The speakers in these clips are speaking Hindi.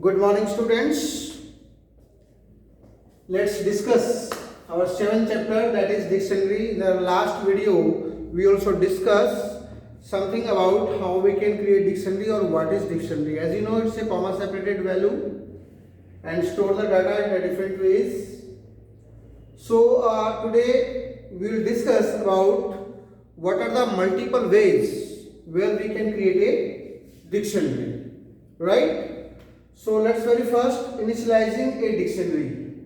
Good morning, students. Let's discuss our seventh chapter, that is dictionary. In the last video, we also discussed something about how we can create dictionary or what is dictionary. As you know, it's a comma separated value and store the data in a different ways. So today we will discuss about what are the multiple ways where we can create a dictionary, right? So let's very first initializing a dictionary.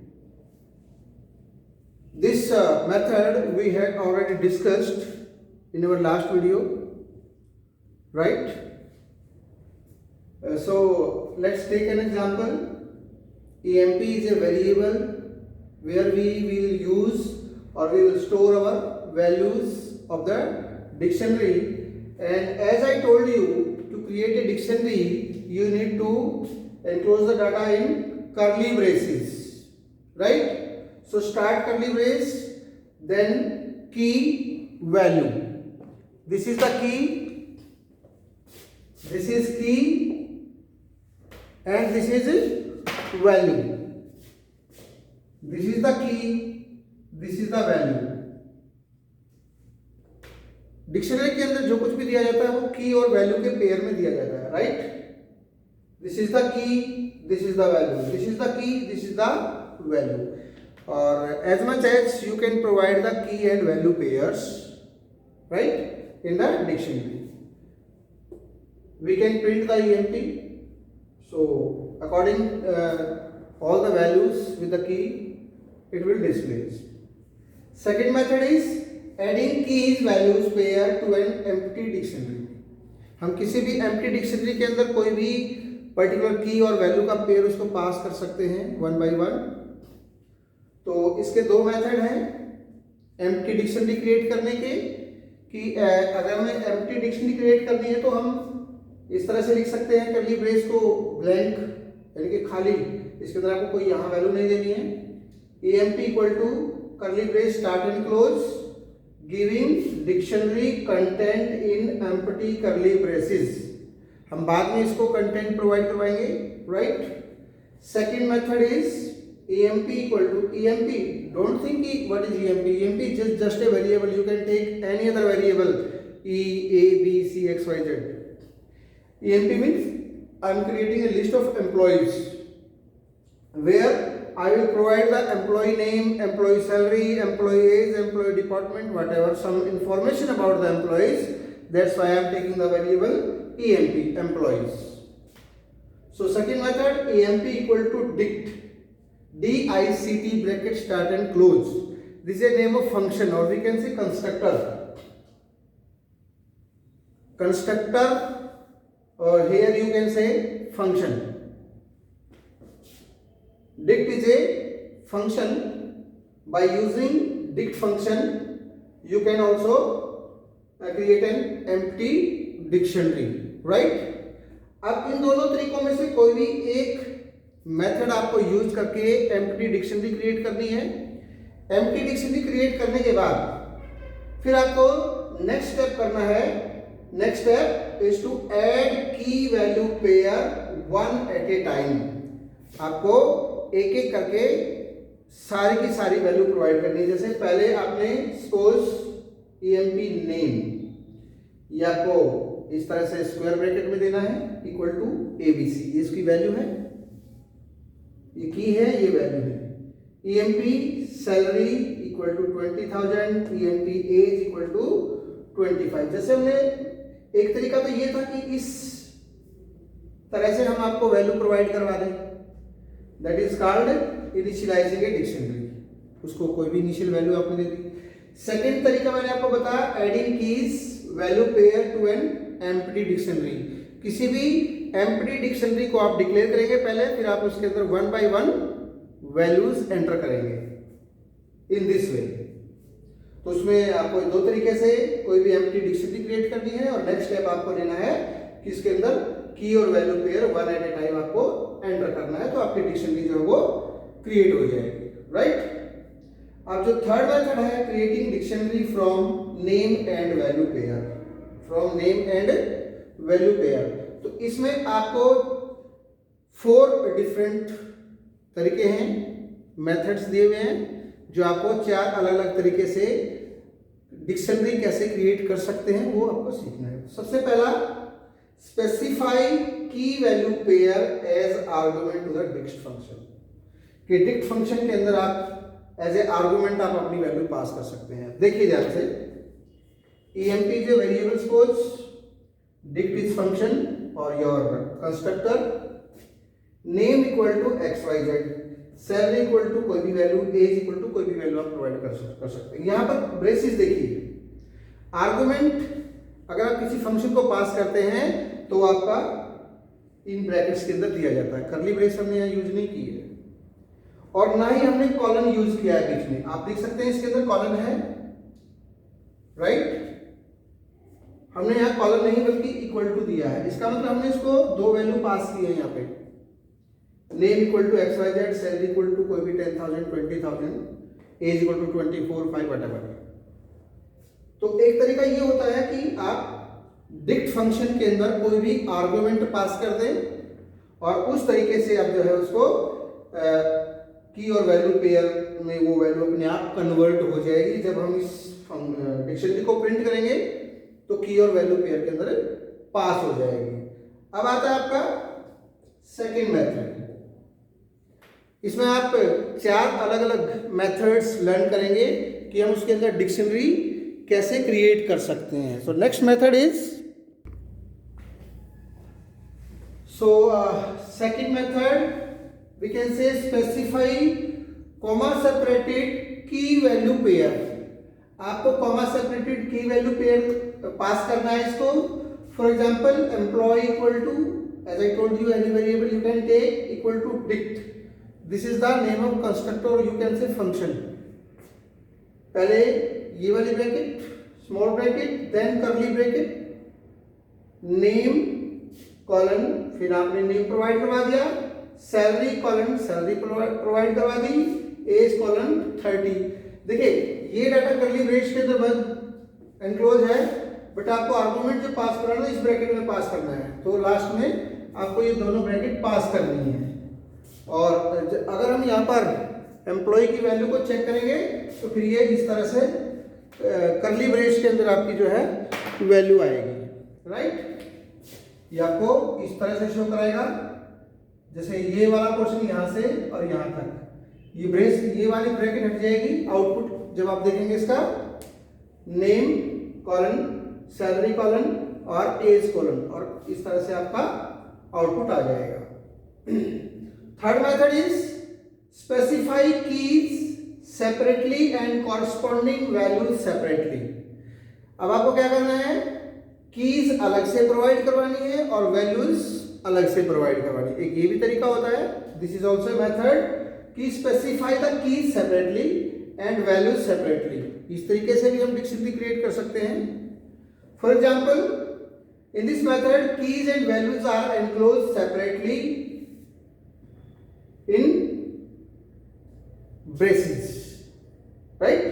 This method we had already discussed in our last video, right? So let's take an example. EMP is a variable where we will use or we will store our values of the dictionary, and as I told you, to create a dictionary you need to enclose the data in curly braces, right? So start curly brace, then key value. This is the key, this is key, and this is value. This is the key, this is the value. Dictionary के अंदर जो कुछ भी दिया जाता है वो की और वैल्यू के पेयर में दिया जाता है, right? This is the key, this is the value, this is the key, this is the value. और as much as you can provide the key and value pairs, right, in the dictionary, we can print the EMP. So according all the values with the key, it will display. Second method is adding keys values pair to an empty dictionary. हम किसी भी empty dictionary के अंदर कोई भी पर्टिकुलर की और वैल्यू का पेयर उसको पास कर सकते हैं वन बाय वन. तो इसके दो मेथड हैं एम्प्टी डिक्शनरी क्रिएट करने के, कि अगर हमें एम्प्टी डिक्शनरी क्रिएट करनी है तो हम इस तरह से लिख सकते हैं कर्ली ब्रेस को ब्लैंक यानी कि खाली, इसके अंदर आपको कोई यहाँ वैल्यू नहीं देनी है. EMP equal to curly brace start and close giving dictionary content in empty curly braces. हम बाद में इसको कंटेंट प्रोवाइड करवाएंगे, right? Second method is EMP equal to EMP. Don't think what is EMP. EMP is just a variable. You can take any other variable E, A, B, C, X, Y, Z. EMP means I am creating a list of employees where I will provide the employee name, employee salary, employee age, employee department, whatever, some information about the employees. That's why I am taking the variable EMP, employees. So second method, EMP equal to dict. DICT bracket start and close. This is a name of function, or we can say constructor. Constructor, or here you can say function. Dict is a function. By using dict function, you can also create an empty dictionary, right? अब इन दोनों तरीकों में से कोई भी एक मेथड आपको यूज करके एम्प्टी डिक्शनरी क्रिएट करनी है. एम्प्टी डिक्शनरी क्रिएट करने के बाद फिर आपको नेक्स्ट स्टेप करना है. Next step is to add key value pair one at a time. आपको एक एक करके सारी की सारी वैल्यू प्रोवाइड करनी है. जैसे पहले आपने सपोज EMP नेम या को इस तरह से स्क्वायर ब्रैकेट में देना है इक्वल टू ABC. इसकी वैल्यू है, ये की है, ये वैल्यू है. EMP salary equal to 20,000, EMP age equal to 25. जैसे हमने एक तरीका तो ये था कि इस तरह से हम आपको वैल्यू प्रोवाइड करवा दें, that is called initialising a dictionary. उसको कोई भी इनिशियल वैल्यू आपने दे दी. सेकेंड तरीका मैंने आपको बताया adding keys value pair to an empty dictionary. किसी भी एम्प्टी डिक्शनरी को आप डिक्लेयर करेंगे पहले, फिर आप उसके अंदर one by one values enter करेंगे इन दिस वे. तो उसमें आपको दो तरीके से कोई भी एम्प्टी डिक्शनरी क्रिएट करनी है, और नेक्स्ट स्टेप आपको लेना है कि इसके अंदर की और value pair one at a time आपको एंटर करना है, तो आपकी डिक्शनरी जो है वो क्रिएट हो जाएगी, राइट? अब जो थर्ड मेथड है creating dictionary from name and value pair. From name and value pair, तो इसमें आपको 4 डिफरेंट तरीके हैं, मेथड्स दिए हुए हैं, जो आपको 4 अलग अलग तरीके से डिक्शनरी कैसे क्रिएट कर सकते हैं वो आपको सीखना है। सबसे पहला, specify key value pair as argument to the dict function. कि डिक्ट फंक्शन के अंदर आप एज ए आर्गुमेंट आप अपनी वैल्यू पास कर सकते हैं। देखिए ध्यान से, EMP is a variable suppose, dict is function or your constructor, name equal to xyz, salary equal to कोई भी वैल्यू, एज इक्वल टू कोई भी वैल्यू आप प्रोवाइड कर सकते हैं। यहाँ पर ब्रेसेस देखिए, आर्गुमेंट अगर आप किसी फंक्शन को पास करते हैं तो आपका इन ब्रैकेट्स के अंदर दिया जाता है। कर्ली ब्रेस हमने यहाँ यूज नहीं की है, और ना ही हमने कॉलन यूज किया है बीच में। आप देख सकते हैं इसके अंदर कॉलन है, राइट। हमने यहाँ कॉलन नहीं बल्कि इक्वल टू दिया है। इसका मतलब हमने इसको 2 वैल्यू पास की है यहाँ पे, name equal to XYZ, salary equal to कोई भी 10,000, 20,000, एज इक्वल टू 24, 5 वटेवर। तो एक तरीका ये होता है कि आप डिक्ट फंक्शन के अंदर कोई भी आर्गुमेंट पास कर दें और उस तरीके से आप जो है उसको की और वैल्यू पेयर में वो वैल्यू अपने आप कन्वर्ट हो जाएगी। जब हम इस डिक्शनरी को प्रिंट करेंगे तो की और वैल्यू पेयर के अंदर पास हो जाएगी। अब आता है आपका सेकेंड मेथड। इसमें आप 4 अलग अलग मेथड्स लर्न करेंगे कि हम उसके अंदर डिक्शनरी कैसे क्रिएट कर सकते हैं। So next method is, second method we can say specify comma separated key value pair. आपको comma separated key value pair pass करना है इसको। For example, employ equal to, as I told you, any variable you can take equal to dict. This is the name of constructor, you can say function. पहले ये वाली bracket, small bracket, then curly bracket, name colon, फिर आपने नेम प्रोवाइड करवा दिया, सैलरी कॉलन, सैलरी प्रोवाइड करवा दी, एज कॉलन 30। देखिए ये डाटा कर्ली ब्रेस के अंदर बस एनक्लोज है, बट आपको आर्गुमेंट जो पास करना है इस ब्रैकेट में पास करना है, तो लास्ट में आपको ये दोनों ब्रैकेट पास करनी है। और अगर हम यहाँ पर एम्प्लॉय की वैल्यू को चेक करेंगे तो फिर ये इस तरह से कर्ली ब्रेस के अंदर आपकी जो है वैल्यू आएगी, राइट। ये आपको इस तरह से शो कराएगा, जैसे ये वाला पोर्शन यहाँ से और यहाँ तक, ये ब्रेस, ये वाली ब्रैकेट हट जाएगी। आउटपुट जब आप देखेंगे इसका, नेम कॉलन, सैलरी कॉलन और एज कॉलन, और इस तरह से आपका आउटपुट आ जाएगा। Third method is specify keys separately and corresponding values separately. अब आपको क्या करना है, कीज अलग से प्रोवाइड करवानी है और वैल्यूज अलग से प्रोवाइड करवानी है। एक ये भी तरीका होता है, दिस इज ऑल्सो मेथड, कि specify the keys separately and values separately. इस तरीके से भी हम डिक्शनरी क्रिएट कर सकते हैं। For example, in this method keys and values are enclose separately in braces, right?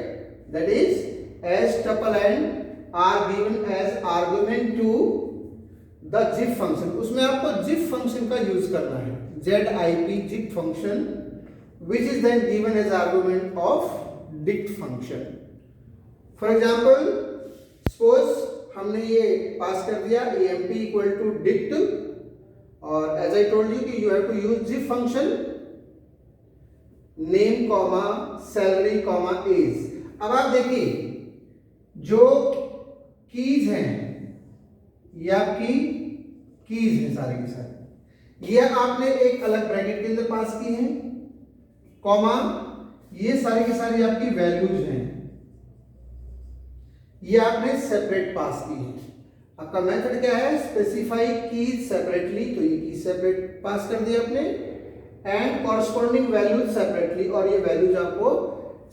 That is, as tuple and are given as argument to the zip function। उसमें आपको zip function का यूज करना है, zip zip function, which is then given as argument of dict function। For example, suppose हमने ये पास कर दिया emp equal to dict, और as I told you कि you have to use zip function, name comma salary comma age. अब आप देखिए जो कीज हैं ये आपकी कीज है सारी की सारी, ये आपने एक अलग ब्रैकेट के अंदर पास की है, कॉमा ये सारी की सारी आपकी वैल्यूज हैं, ये आपने सेपरेट पास की है। आपका मेथड क्या है, स्पेसिफाई कीज सेपरेटली, तो ये कीज सेपरेट पास कर दिया आपने, एंड कॉरस्पॉन्डिंग वैल्यूज सेपरेटली, और ये वैल्यूज आपको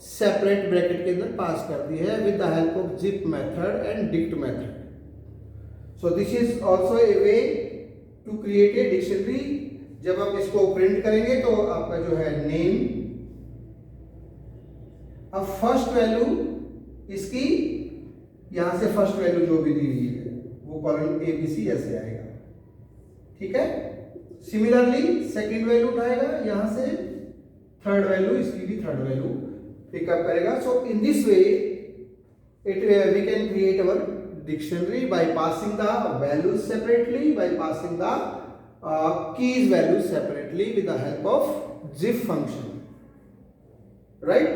सेपरेट ब्रैकेट के अंदर पास कर दी है with the help of zip method and dict method. So this is also a way to create a dictionary. जब आप इसको प्रिंट करेंगे तो आपका जो है नेम, अब फर्स्ट वैल्यू इसकी यहां से फर्स्ट वैल्यू जो भी दी हुई है वो कॉलम ABC ऐसे आएगा, ठीक है। सिमिलरली सेकंड वैल्यू उठाएगा, यहां से थर्ड वैल्यू, इसकी भी थर्ड वैल्यू पिकअप करेगा. So in this way we can create our dictionary by passing the values separately, by passing the keys values separately with the help of zip function, right?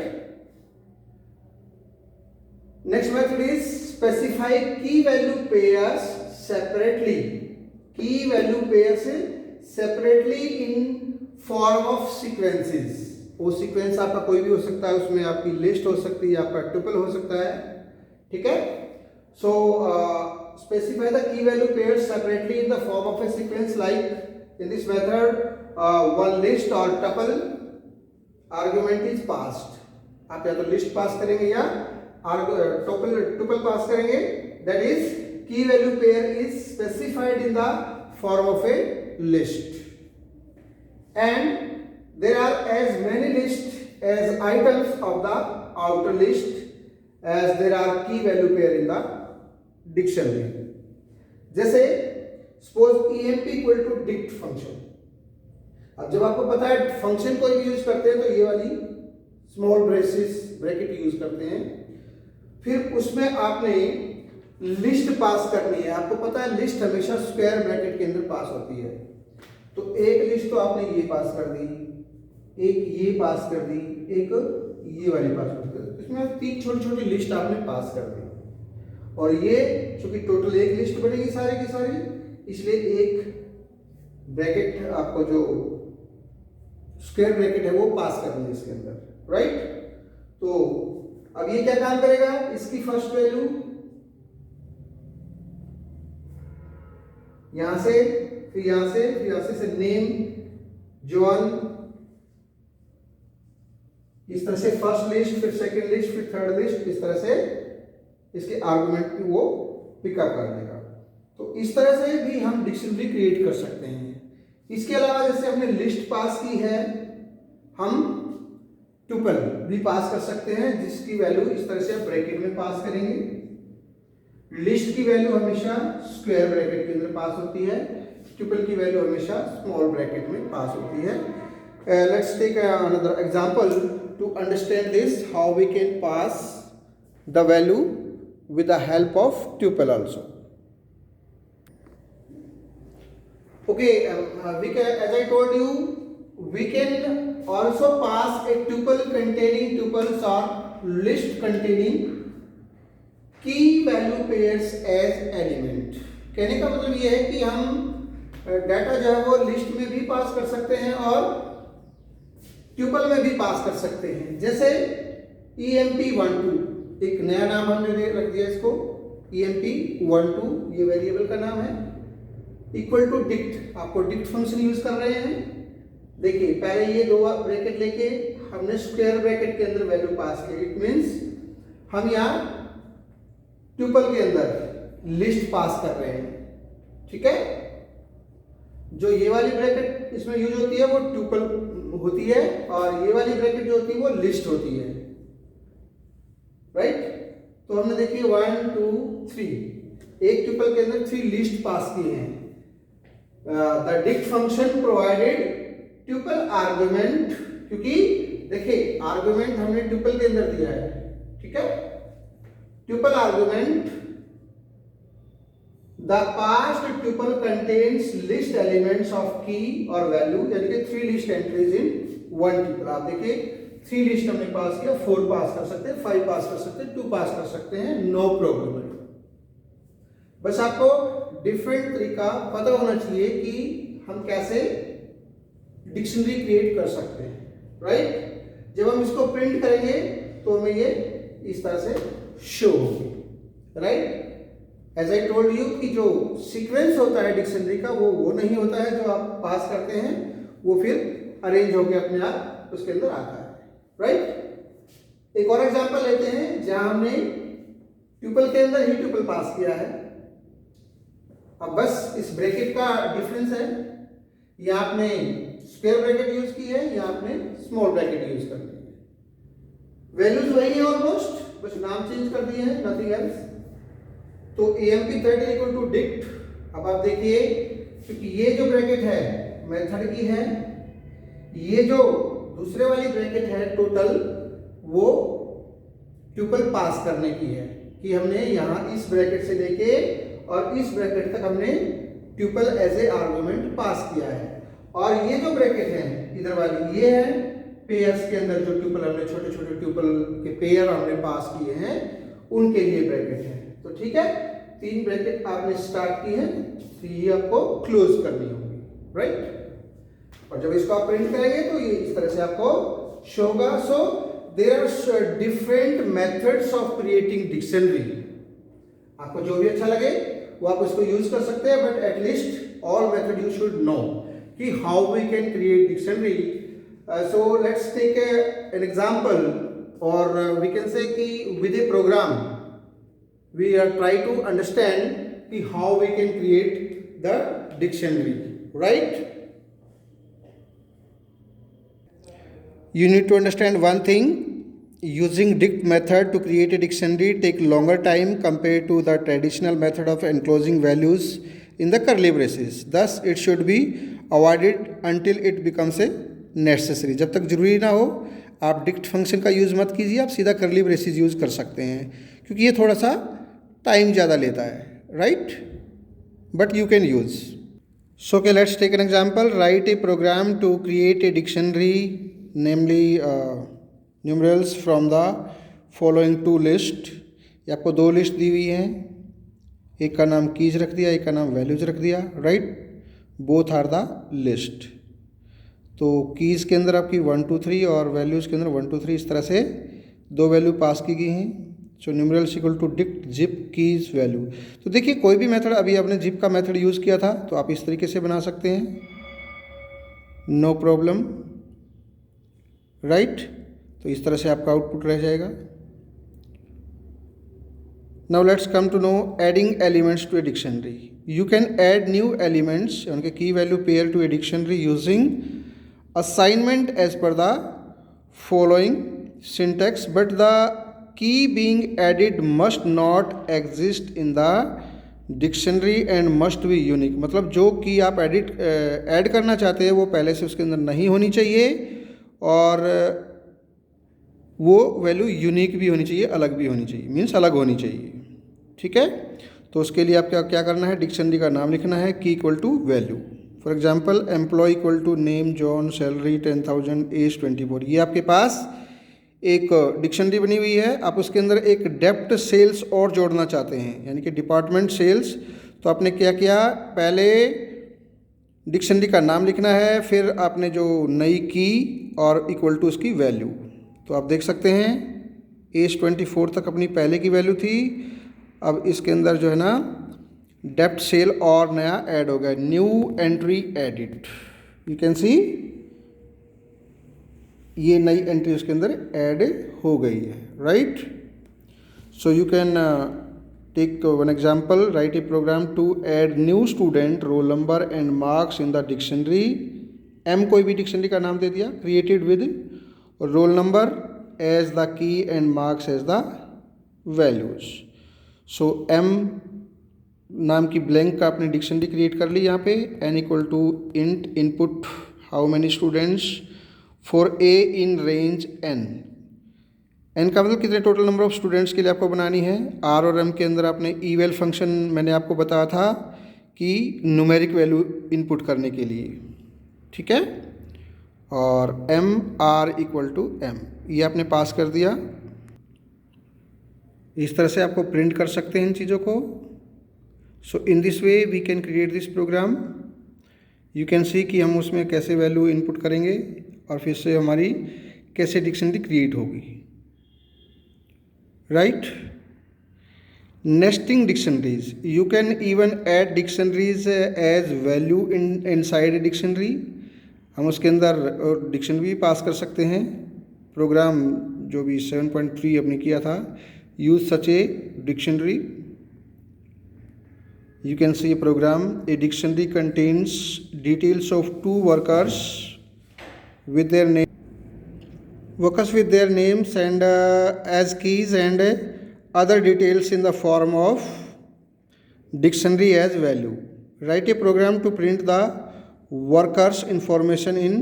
Next method is specify key value pairs separately. Key value pairs separately in form of sequences. वो सीक्वेंस आपका कोई भी हो सकता है, उसमें आपकी लिस्ट हो सकती है, आपका ट्यूपल हो सकता है, ठीक है. So specify the key value pairs separately in the form of a sequence, like in this method one list or tuple argument is passed. आप या तो लिस्ट पास करेंगे या tuple पास करेंगे. that is key value pair is specified in the form of a list, and there are as many lists as items of the outer list as there are key value pair in the dictionary. जैसे suppose emp equal to dict function. अब जब आपको पता है फंक्शन कोई भी यूज करते हैं तो ये वाली स्मॉल ब्रैकेट यूज करते हैं. फिर उसमें आपने लिस्ट पास करनी है. आपको पता है लिस्ट हमेशा स्क्वायर ब्रैकेट के अंदर पास होती है. तो एक लिस्ट तो आपने ये पास कर दी, एक ये पास कर दी, एक ये वाली पास कर दी. इसमें 3 छोटी छोटी लिस्ट आपने पास कर दी, और ये चूंकि टोटल एक लिस्ट बनेगी सारी की सारी, इसलिए एक ब्रैकेट आपको जो स्क्वायर ब्रैकेट है वो पास करनी है इसके अंदर, राइट. तो अब ये क्या काम करेगा, इसकी फर्स्ट वैल्यू यहां से, फिर यहां से, फिर यहां से नेम जॉन, इस तरह से फर्स्ट लिस्ट, फिर सेकंड लिस्ट, फिर थर्ड लिस्ट, इस तरह से इसके आर्गुमेंट की वो पिकअप कर देगा. तो इस तरह से भी हम डिक्शनरी क्रिएट कर सकते हैं. इसके अलावा जैसे हमने लिस्ट पास की है, हम ट्यूपल भी पास कर सकते हैं, जिसकी वैल्यू इस तरह से आप ब्रैकेट में पास करेंगे. लिस्ट की वैल्यू हमेशा स्क्वायर ब्रैकेट के अंदर पास होती है, ट्यूपल की वैल्यू हमेशा स्मॉल ब्रैकेट में पास होती है. Let's take another example to understand this, how we can pass the value with the help of tuple also. Okay, we can, as I told you, we can also pass a tuple containing tuples or list containing key value pairs as element. कहने का मतलब ये है कि हम डाटा जो है वो लिस्ट में भी पास कर सकते हैं और ट्यूपल में भी पास कर सकते हैं. जैसे emp12, एक नया नाम हमने रख दिया इसको, emp12, ये वेरिएबल का नाम है, इक्वल टू डिक्ट. आपको डिक्ट फंक्शन यूज कर रहे हैं. देखिए पहले ये दो ब्रैकेट लेके हमने स्क्वायर ब्रैकेट के अंदर वैल्यू पास की. इट मींस हम यहाँ ट्यूपल के अंदर लिस्ट पास कर रहे हैं, ठीक है. जो ये वाली ब्रैकेट इसमें यूज होती है वो ट्यूपल होती है, और ये वाली ब्रैकेट जो होती है वो लिस्ट होती है, राइट. तो हमने देखिए 1 2 3, एक ट्यूपल के अंदर 3 लिस्ट पास किए हैं. The dict function provided tuple argument, क्योंकि देखिए आर्गुमेंट हमने ट्यूपल के अंदर दिया है, ठीक है. Tuple argument, the passed tuple contains list elements of की और वैल्यू, यानी कि 3 लिस्ट एंट्रीज इन 1 ट्यूपल. आप देखिए 3 लिस्ट हमने पास किया, 4 पास कर सकते हैं, 5 पास कर सकते हैं, 2 पास कर सकते हैं, नो प्रॉब्लम. बस आपको डिफरेंट तरीका पता होना चाहिए कि हम कैसे डिक्शनरी क्रिएट कर सकते हैं, राइट. जब हम इसको प्रिंट करेंगे तो हमें ये इस तरह से शो होगी, right. As I told you कि जो सीक्वेंस होता है डिक्शनरी का वो नहीं होता है जो आप पास करते हैं, वो फिर अरेंज होकर अपने आप उसके अंदर आता है, राइट. एक और एग्जांपल लेते हैं जहां हमने ट्यूपल के अंदर ही ट्यूपल पास किया है. अब बस इस ब्रैकेट का डिफरेंस है, या आपने स्क्वायर ब्रैकेट यूज की है या आपने स्मॉल ब्रैकेट यूज कर ली है. वैल्यूज वही है ऑलमोस्ट, बस नाम चेंज कर दिए हैं, नथिंग एल्स. तो emp13 इक्वल टू डिक्ट. अब आप देखिए क्योंकि ये जो ब्रैकेट है मेथड की है, ये जो दूसरे वाली ब्रैकेट है टोटल, वो ट्यूपल पास करने की है कि हमने यहाँ इस ब्रैकेट से लेके और इस ब्रैकेट तक हमने ट्यूपल एज ए आर्गुमेंट पास किया है। और ये जो ब्रैकेट है इधर वाली, ये है पेयर्स के अंदर जो ट्यूपल हमने छोटे छोटे ट्यूपल के पेयर हमने पास किए हैं उनके लिए ब्रैकेट है। तो ठीक है, 3 ब्रैकेट आपने स्टार्ट की है, तो ये आपको क्लोज करनी होगी, राइट। और जब इसको आप प्रिंट करेंगे तो ये इस तरह से आपको शो होगा। So there are different methods of creating dictionary. आपको जो भी अच्छा लगे वो आप इसको यूज कर सकते हैं, but at least all method you should know कि how we can create dictionary. So let's take an example, और वी कैन से कि with a program we are try to understand कि how we can create the dictionary, right? You need to understand one thing: using dict method to create a dictionary take longer time compared to the traditional method of enclosing values in the curly braces. Thus, it should be avoided until it becomes a necessary. जब तक जरूरी ना हो आप डिक्ट फंक्शन का यूज़ मत कीजिए, आप सीधा करली ब्रेसेस यूज़ कर सकते हैं, क्योंकि ये थोड़ा सा टाइम ज़्यादा लेता है, right, but you can use. So के let's take an example. Write a program to create a dictionary, namely numerals from the following 2 list. ये आपको 2 लिस्ट दी हुई हैं, एक का नाम कीज रख दिया, एक का नाम वैल्यूज रख दिया, right. Both are the list. तो कीज़ के अंदर आपकी 1 2 3 और वैल्यूज़ के अंदर 1 2 3 इस तरह से 2 वैल्यू पास की गई हैं. So numerals equal to dict zip keys value. तो देखिए कोई भी मेथड, अभी आपने जिप का मेथड यूज़ किया था तो आप इस तरीके से बना सकते हैं, नो प्रॉब्लम, राइट. तो इस तरह से आपका आउटपुट रह जाएगा. Now let's come to know adding elements to a dictionary. You can add new elements उनके key value pair to a dictionary using assignment as per the following syntax, but the key being added must not exist in the dictionary and must be unique. मतलब जो की आप ऐड करना चाहते हैं वो पहले से उसके अंदर नहीं होनी चाहिए और वो वैल्यू यूनिक भी होनी चाहिए, अलग भी होनी चाहिए, मीन्स अलग होनी चाहिए. ठीक है. तो उसके लिए आप क्या करना है, डिक्शनरी का नाम लिखना है, key equal to value. For example employ equal to name John, salary 10,000, age 24. ये आपके पास एक डिक्शनरी बनी हुई है. आप उसके अंदर एक डेप्ट सेल्स और जोड़ना चाहते हैं, यानी कि डिपार्टमेंट सेल्स. तो आपने क्या किया, पहले डिक्शनरी का नाम लिखना है, फिर आपने जो नई की और इक्वल टू उसकी वैल्यू. तो आप देख सकते हैं एज 24 तक अपनी पहले की वैल्यू थी. अब इसके अंदर जो है ना डेप्ट सेल और नया ऐड हो गया, new entry edit. You can see ये नई एंट्री उसके अंदर ऐड हो गई है, right. So you can take one example. Write a program to add new student, roll number and marks in the dictionary. M कोई भी डिक्शनरी का नाम दे दिया, created with roll number as the key and marks as the values. So M नाम की ब्लैंक का आपने डिक्शनरी क्रिएट कर ली. यहाँ पे n equal to int input how many students for a in range n. N का मतलब कितने टोटल नंबर ऑफ स्टूडेंट्स के लिए आपको बनानी है. आर और एम के अंदर आपने ईवेल फंक्शन मैंने आपको बताया था कि न्यूमेरिक वैल्यू इनपुट करने के लिए. ठीक है. और M R equal to M ये आपने पास कर दिया. इस तरह से आपको प्रिंट कर सकते हैं इन चीज़ों को. So in this way we can create this program. You can see कि हम उसमें कैसे वैल्यू इनपुट करेंगे और फिर से हमारी कैसे डिक्शनरी क्रिएट होगी, right. Nesting dictionaries. You can even add dictionaries as value inside a dictionary. हम उसके अंदर डिक्शनरी भी पास कर सकते हैं. प्रोग्राम जो भी 7.3 अपने किया था, use such a dictionary. You can see a program. A dictionary contains details of 2 workers with their names and as keys and other details in the form of dictionary as value. Write a program to print the workers information in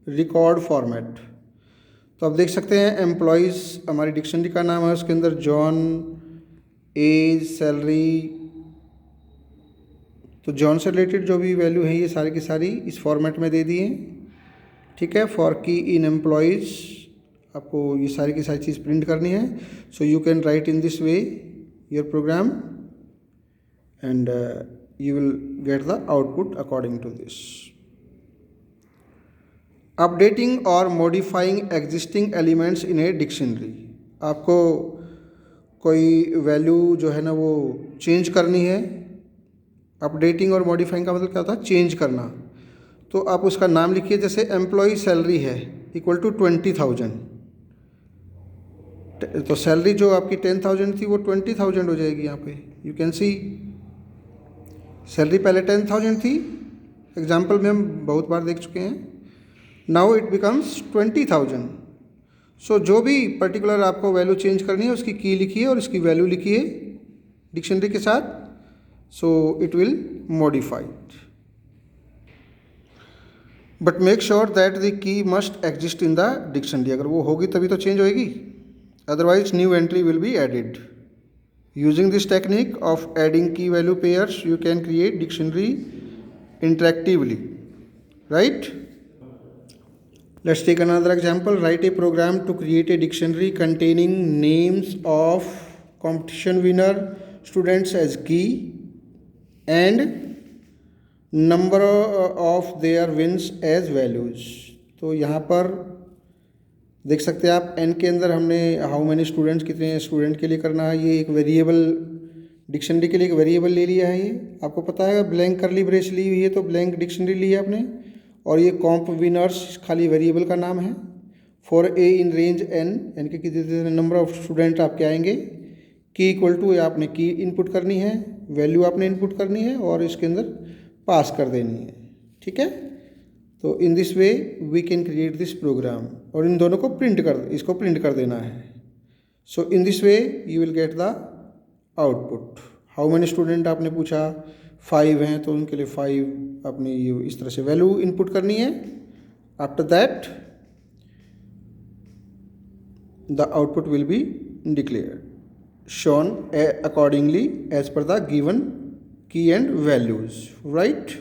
record format. तो आप देख सकते हैं एम्प्लॉयज़ हमारी डिक्शनरी का नाम है, उसके अंदर जॉन, एज, सैलरी। तो जॉन से रिलेटेड जो भी वैल्यू है ये सारी की सारी इस फॉर्मेट में दे दी हैं, ठीक है। फॉर की इन एम्प्लॉयज़ आपको ये सारी की सारी चीज़ प्रिंट करनी है। So you can write in this way your program and you will get the output according to this. Updating or modifying existing elements in a dictionary। आपको कोई वैल्यू जो है ना वो चेंज करनी है। अपडेटिंग और मॉडिफाइंग का मतलब क्या होता है? चेंज करना। तो आप उसका नाम लिखिए, जैसे एम्प्लॉय सैलरी है इक्वल टू 20,000, तो सैलरी जो आपकी 10,000 थी वो 20,000 हो जाएगी। यहाँ पे यू कैन सी सैलरी पहले 10,000 थी, एग्जाम्पल में हम बहुत बार देख चुके हैं। Now it becomes 20,000। सो जो भी पर्टिकुलर आपको वैल्यू चेंज करनी है उसकी की लिखिए और इसकी वैल्यू लिखिए डिक्शनरी के साथ। So it will modify it, but make sure that the key must exist in the dictionary. अगर वो होगी तभी तो चेंज होएगी, otherwise new entry will be added. Using this technique of adding key value pairs, you can create dictionary interactively, right? Let's take another example. Write a program to create a dictionary containing names of competition winner students as key and number of their wins as values। तो यहाँ पर देख सकते हैं आप एन के अंदर हमने हाउ मैनी स्टूडेंट्स, कितने स्टूडेंट के लिए करना है, ये एक वेरिएबल डिक्शनरी के लिए एक वेरिएबल ले लिया है। ये आपको पता है ब्लैंक करली ब्रेस ली हुई है तो ब्लैंक डिक्शनरी ली है आपने। और ये कॉम्प विनर्स खाली वेरिएबल का नाम है। For a in range n, यानी कि कितने नंबर ऑफ स्टूडेंट आपके आएंगे। की इक्वल टू आपने की इनपुट करनी है, वैल्यू आपने इनपुट करनी है और इसके अंदर पास कर देनी है, ठीक है। तो in this way we can create this program, और इन दोनों को इसको प्रिंट कर देना है। So in this way you will get the output. How many student आपने पूछा, 5 हैं, तो उनके लिए 5 आपने ये इस तरह से वैल्यू इनपुट करनी है। After that the output will be declared, shown accordingly as per the given key and values, right?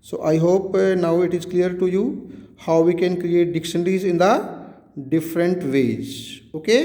So I hope now it is clear to you how we can create dictionaries in the different ways, okay?